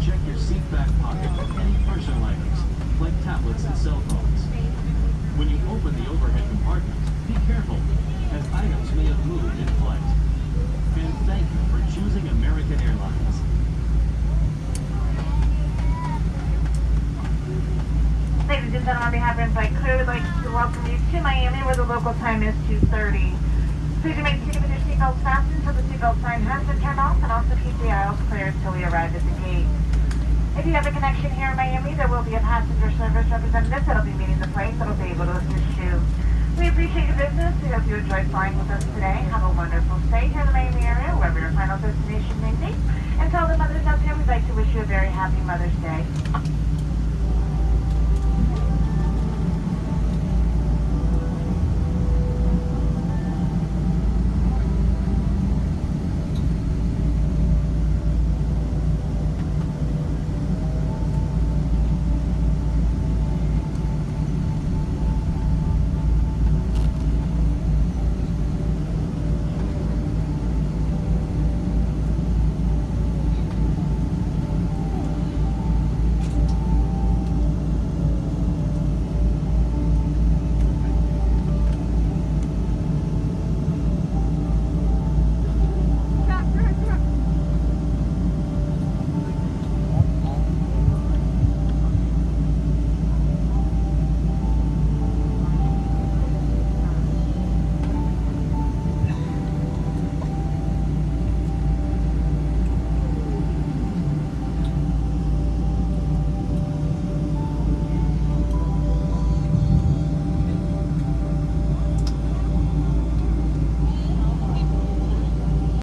check your seat back pocket for any personal items, like tablets and cell phones. When you open the overhead compartment, be careful, as items may have moved in flight. And thank you for choosing American Airlines. Ladies and gentlemen, on behalf of Flight Crew, we'd like to welcome you to Miami, where the local time is 2:30. Please remain seated with your seatbelts fastened until the seatbelt sign has been turned off, and also keep the aisles clear until we arrive at the gate. If you have a connection here in Miami, there will be a passenger service representative that will be meeting the flight that will be able to assist you. We appreciate your business. We hope you enjoy flying with us today. Have a wonderful stay here in the Miami area, wherever your final destination may be. And to all the mothers out there, we'd like to wish you a very happy Mother's Day.